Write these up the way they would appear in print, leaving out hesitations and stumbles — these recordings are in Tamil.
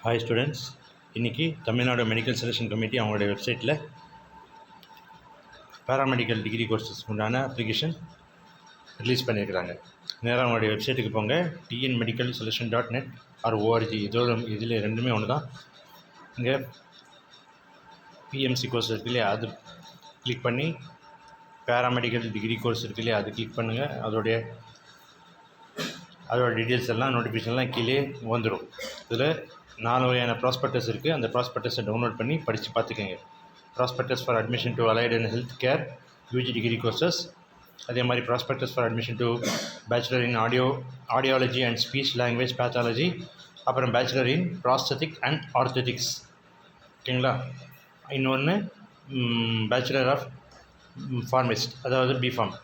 ஹாய் ஸ்டூடெண்ட்ஸ், இன்றைக்கி தமிழ்நாடு மெடிக்கல் செலெக்ஷன் கமிட்டி அவங்களுடைய வெப்சைட்டில் பேராமெடிக்கல் டிகிரி கோர்சஸ் உண்டான அப்ளிகேஷன் ரிலீஸ் பண்ணியிருக்கிறாங்க. நேராக அவங்களுடைய வெப்சைட்டுக்கு போங்க, tnmedicalselection.net or org. இதில் ரெண்டுமே ஒன்று தான். இங்கே பிஎம்சி கோர்ஸ் இருக்கு இல்லையா, அது கிளிக் பண்ணி பேராமெடிக்கல் டிகிரி கோர்ஸ் இருக்கு இல்லையா, அது கிளிக் பண்ணுங்கள். அதோட டீட்டெயில்ஸ் எல்லாம் நோட்டிஃபிகேஷன்லாம் கீழே வந்துடும். இதில் 4 வகையான ப்ராஸ்பெக்டஸ் இருக்குது. அந்த ப்ராஸ்பெக்டஸை டவுன்லோட் பண்ணி படித்து பார்த்துக்கோங்க. Prospectus for admission to allied and health care UG degree courses, அதே மாதிரி prospectus for admission to bachelor in audiology and speech language pathology, அப்புறம் பேச்சுலர் இன் ப்ராஸ்தட்டிக் அண்ட் ஆர்த்தட்டிக்ஸ். ஓகேங்களா? இன்னொன்று பேச்சுலர் ஆஃப் ஃபார்மசிஸ்ட், அதாவது பிஃபார்ம்.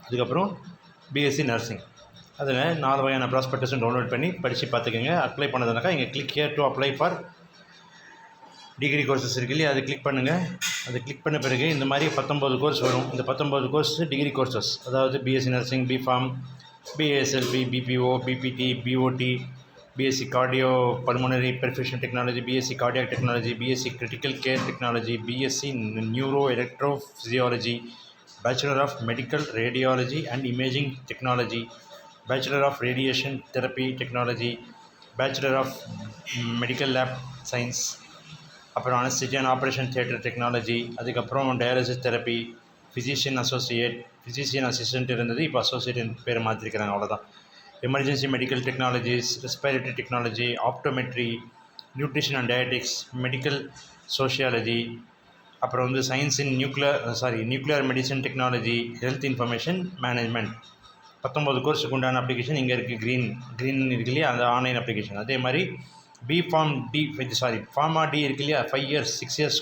அதுக்கப்புறம் பிஎஸ்சி நர்சிங். அதில் 4 வகையான ப்ராஸ்பெக்டஸும் டவுன்லோட் பண்ணி படித்து பார்த்துக்கோங்க. அப்ளை பண்ணதுனாக்கா இங்கே click here to apply for degree courses இருக்கு இல்லையா, அது கிளிக் பண்ணுங்கள். அது கிளிக் பண்ண பிறகு இந்த மாதிரி 19 கோர்ஸ் வரும். இந்த 19 கோர்ஸ் டிகிரி கோர்சஸ், அதாவது BSc nursing, BPharm, BSLP, BPO, BPT, BOT, BSc cardio pulmonary perfusion technology, BSc cardiac technology, BSc critical care technology, BSc neuro electro physiology, bachelor of medical radiology and imaging technology, bachelor of radiation therapy technology, bachelor of medical lab science, அப்புறம் anaesthesia and operation theatre technology, அதுக்கப்புறம் டயாலிசிஸ் தெரப்பி, ஃபிசிஷியன் அசிஸ்டன்ட் இருந்தது, இப்போ அசோசியேட் பேர் மாற்றிருக்கிறாங்க, அவ்வளோதான். Emergency medical technologies, respiratory technology, optometry, nutrition and dietetics, medical sociology, அப்புறம் வந்து science in nuclear medicine technology, health information management. 19 கோர்ஸுக்கு உண்டான அப்ளிகேஷன் இங்கே இருக்குது. க்ரீன் இருக்கு இல்லையா, அந்த ஆன்லைன் அப்ளிகேஷன். அதே மாதிரி ஃபார்மா டி இருக்கு இல்லையா, 5 years 6 years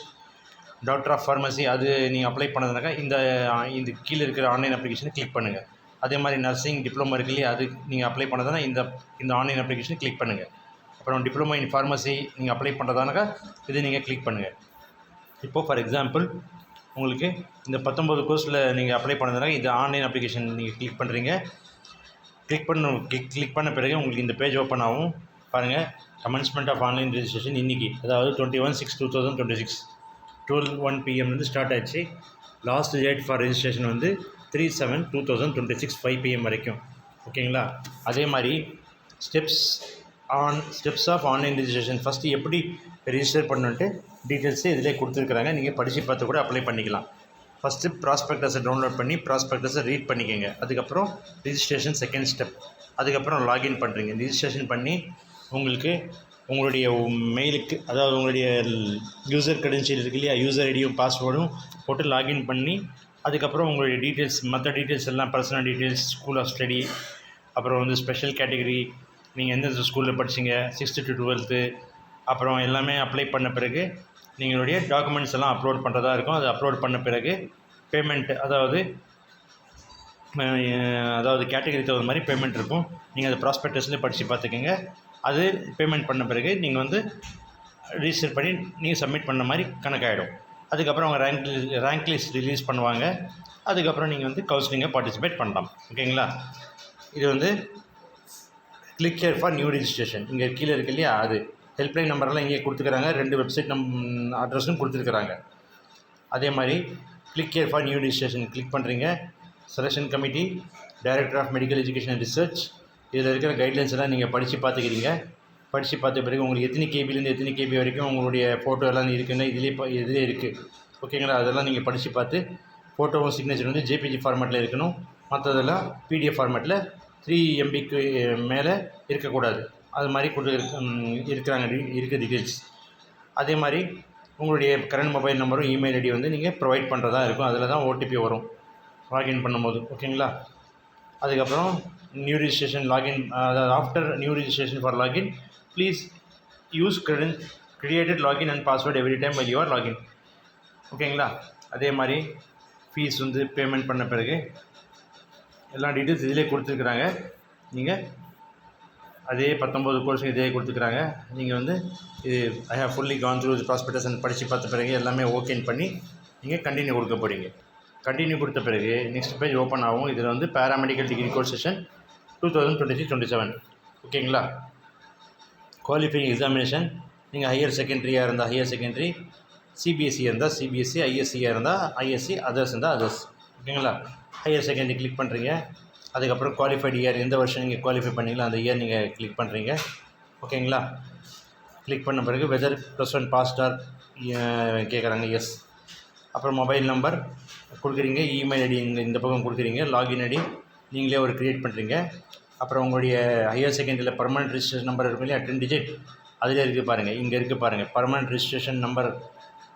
doctor of pharmacy, அது நீங்கள் அப்ளை பண்ணதுனாக்கா இந்த கீழே இருக்கிற ஆன்லைன் அப்ளிகேஷனை கிளிக் பண்ணுங்கள். அதே மாதிரி நர்சிங் டிப்ளமோ இருக்கு இல்லையா, அது நீங்கள் அப்ளை பண்ணதுனா இந்த ஆன்லைன் அப்ளிகேஷனை கிளிக் பண்ணுங்கள். அப்புறம் டிப்ளமோ இன் ஃபார்மசி நீங்கள் அப்ளை பண்ணுறதானாக்கா இது நீங்கள் கிளிக் பண்ணுங்கள். இப்போது ஃபார் எக்ஸாம்பிள் உங்களுக்கு இந்த 19 கோர்ஸில் நீங்கள் அப்ளை பண்ணதுனால இந்த ஆன்லைன் அப்ளிகேஷன் நீங்கள் கிளிக் பண்ணுறீங்க. கிளிக் பண்ண பிறகு உங்களுக்கு இந்த பேஜ் ஓப்பன் ஆகும். பாருங்கள், கமென்ஸ்மெண்ட் ஆஃப் ஆன்லைன் ரெஜிஸ்ட்ரேஷன் இன்றைக்கி, அதாவது 21/6/2026 12:01 PM ஸ்டார்ட் ஆகிடுச்சு. லாஸ்ட் டேட் ஃபார் ரெஜிஸ்ட்ரேஷன் வந்து 3/7/2026 5 PM வரைக்கும். ஓகேங்களா? அதே மாதிரி steps of online registration, first எப்படி ரெஜிஸ்டர் பண்ணுன்ட்டு டீட்டெயில்ஸு இதிலே கொடுத்துருக்குறாங்க. நீங்கள் படித்து பார்த்து கூட அப்ளை பண்ணிக்கலாம். ஃபஸ்ட்டு ப்ராஸ்பெக்டஸை டவுன்லோட் பண்ணி ப்ராஸ்பெக்டஸை ரீட் பண்ணிக்கோங்க. அதுக்கப்புறம் ரிஜிஸ்ட்ரேஷன் செகண்ட் ஸ்டெப். அதுக்கப்புறம் லாகின் பண்ணுறீங்க. ரிஜிஸ்ட்ரேஷன் பண்ணி உங்களுக்கு உங்களுடைய மெயிலுக்கு, அதாவது உங்களுடைய யூசர் கிரெடென்ஷியல் இருக்கு இல்லையா, யூசர் ஐடியும் பாஸ்வேர்டும் போட்டு லாகின் பண்ணி, அதுக்கப்புறம் உங்களுடைய டீட்டெயில்ஸ், மற்ற டீட்டெயில்ஸ் எல்லாம் personal details, school of study, அப்புறம் வந்து ஸ்பெஷல் கேட்டகரி, நீங்கள் எந்தெந்த ஸ்கூலில் படிச்சிங்க, 6th to 12th, அப்புறம் எல்லாமே அப்ளை பண்ண பிறகு நீங்களுடைய டாக்குமெண்ட்ஸ் எல்லாம் அப்லோட் பண்ணுறதா இருக்கும். அது அப்லோட் பண்ண பிறகு பேமெண்ட்டு, அதாவது கேட்டகரி தகுந்த மாதிரி பேமெண்ட் இருக்கும். நீங்கள் அது ப்ராஸ்பெக்டஸ்லேயே படித்து பார்த்துக்கோங்க. அது பேமெண்ட் பண்ண பிறகு நீங்கள் வந்து ரிஜிஸ்டர் பண்ணி நீங்கள் சப்மிட் பண்ண மாதிரி கணக்காகிடும். அதுக்கப்புறம் அவங்க ரேங்க் லிஸ்ட் ரிலீஸ் பண்ணுவாங்க. அதுக்கப்புறம் நீங்கள் வந்து கவுன்சிலிங்கை பார்ட்டிசிபேட் பண்ணலாம். ஓகேங்களா? இது வந்து click here for new registration, இங்கே கீழே இருக்கு இல்லையா, அது ஹெல்ப்லைன் நம்பரெல்லாம் இங்கே கொடுத்துக்கிறாங்க. 2 வெப்சைட் அட்ரஸும் கொடுத்துருக்குறாங்க. அதே மாதிரி click here for new registration click பண்ணுறீங்க. Selection committee, director of medical education and research, இதில் இருக்கிற கைட்லைன்ஸ் எல்லாம் நீங்கள் படித்து பார்த்துக்கிறீங்க. படித்து பார்த்த பிறகு உங்களுக்கு எத்தனை கேபிலேருந்து எத்தனை கேபி வரைக்கும் உங்களுடைய ஃபோட்டோ எல்லாம் இருக்குன்னு இதிலே இருக்குது. ஓகேங்களா? அதெல்லாம் நீங்கள் படித்து பார்த்து, ஃபோட்டோவும் சிக்னேச்சர் வந்து ஜேபிஜி ஃபார்மேட்டில் இருக்கணும். மற்றதெல்லாம் பிடிஎஃப் ஃபார்மேட்டில் 3 MBக்கு மேலே இருக்கக்கூடாது. அது மாதிரி இருக்க டீட்டெயில்ஸ். அதே மாதிரி உங்களுடைய கரண்ட் மொபைல் நம்பரும் இமெயில் ஐடி வந்து நீங்கள் ப்ரொவைட் பண்ணுறதா இருக்கும். அதில் தான் OTP வரும் லாகின் பண்ணும்போது. ஓகேங்களா? அதுக்கப்புறம் நியூ ரிஜிஸ்ட்ரேஷன் லாகின், அதாவது after new registration for login please use created login and password every time while you are login. ஓகேங்களா? அதே மாதிரி ஃபீஸ் வந்து பேமெண்ட் பண்ண பிறகு எல்லா டீட்டெயில்ஸ் இதிலே கொடுத்துருக்குறாங்க. நீங்கள் அதே 19 கோர்ஸும் இதே கொடுத்துக்கிறாங்க. நீங்கள் வந்து இது I have fully gone through prospectus படித்து பார்த்த பிறகு எல்லாமே ஓகேன்னு பண்ணி நீங்கள் கண்டினியூ கொடுக்க போகிறீங்க. கண்டினியூ கொடுத்த பிறகு நெக்ஸ்ட் பேஜ் ஓப்பன் ஆகும். இதில் வந்து பேராமெடிக்கல் டிகிரி கோர்ஸ் செஷன் 2026-27. ஓகேங்களா? குவாலிஃபைங் எக்ஸாமினேஷன் நீங்கள் ஹையர் செகண்டரியாக இருந்தால் ஹையர் செகண்டரி, சிபிஎஸ்சி இருந்தால் சிபிஎஸ்சி, ஐஎஸ்சியாக இருந்தால் ஐஎஸ்சி, அதர்ஸ் இருந்தால் அதர்ஸ். ஓகேங்களா? ஹையர் செகண்டரி கிளிக் பண்ணுறீங்க. அதுக்கப்புறம் குவாலிஃபைடு இயர், எந்த வருஷம் நீங்கள் குவாலிஃபை பண்ணீங்களோ அந்த இயர் நீங்கள் கிளிக் பண்ணுறீங்க. ஓகேங்களா? கிளிக் பண்ண பிறகு வெதர் +1 பாஸ்டார் கேட்குறாங்க, எஸ். அப்புறம் மொபைல் நம்பர் கொடுக்குறீங்க, இமெயில் ஐடி இந்த பக்கம் கொடுக்குறீங்க, லாகின் ஐடி நீங்களே ஒரு க்ரியேட் பண்ணுறீங்க. அப்புறம் உங்களுடைய ஹையர் செகண்டரியில் பர்மனெண்ட் ரிஜிஸ்ட்ரேஷன் நம்பர் இருக்கும் இல்லையா, 10 டிஜிட், அதில் இருக்குது பாருங்கள், இங்கே இருக்குது பாருங்கள், பர்மனெண்ட் ரிஜிஸ்ட்ரேஷன் நம்பர்.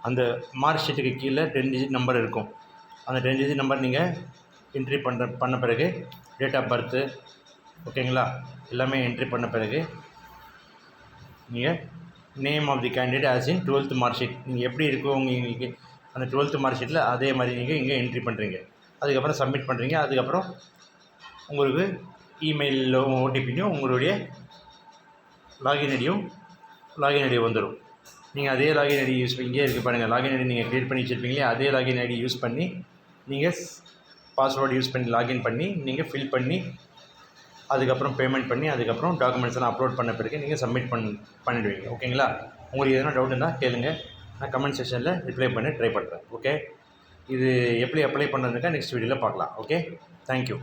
அந்த மார்க் ஷீட்டுக்கு கீழே 10 டிஜிட் நம்பர் இருக்கும். அந்த 10 டிஜிட் நம்பர் நீங்கள் என்ட்ரி பண்ண பிறகு டேட் ஆஃப் பர்த்து, ஓகேங்களா, எல்லாமே என்ட்ரி பண்ண பிறகு நீங்கள் name of the candidate as in 12th mark sheet நீங்கள் எப்படி இருக்கோ உங்களுக்கு அந்த 12th மார்க் ஷீட்டில் அதே மாதிரி நீங்கள் இங்கே என்ட்ரி பண்ணுறீங்க. அதுக்கப்புறம் சப்மிட் பண்ணுறீங்க. அதுக்கப்புறம் உங்களுக்கு இமெயிலில் ஓடிபியும் உங்களுடைய லாகின் ஐடி வந்துடும். நீங்கள் அதே லாகின் ஐடி யூஸ் பண்ணி, இங்கே இருக்குது பாருங்கள், லாகின் ஐடி நீங்கள் க்ரியேட் பண்ணி வச்சுருப்பீங்களே, அதே லாகின் ஐடி யூஸ் பண்ணி நீங்கள் பாஸ்வேர்டு யூஸ் பண்ணி லாகின் பண்ணி நீங்கள் ஃபில் பண்ணி அதுக்கப்புறம் பேமெண்ட் பண்ணி அதுக்கப்புறம் டாக்குமெண்ட்ஸ் எல்லாம் அப்லோட் பண்ண பிறகு நீங்கள் சப்மிட் பண்ணிவிடுவீங்க. ஓகேங்களா? உங்களுக்கு எதனா டவுட் இருந்தால் கேளுங்க, நான் கமெண்ட் செக்ஷனில் ரிப்ளை பண்ண ட்ரை பண்ணுறேன். ஓகே, இது எப்படி அப்ளை பண்ணுறதுக்கா நெக்ஸ்ட் வீடியோவில் பார்க்கலாம். Okay, thank you.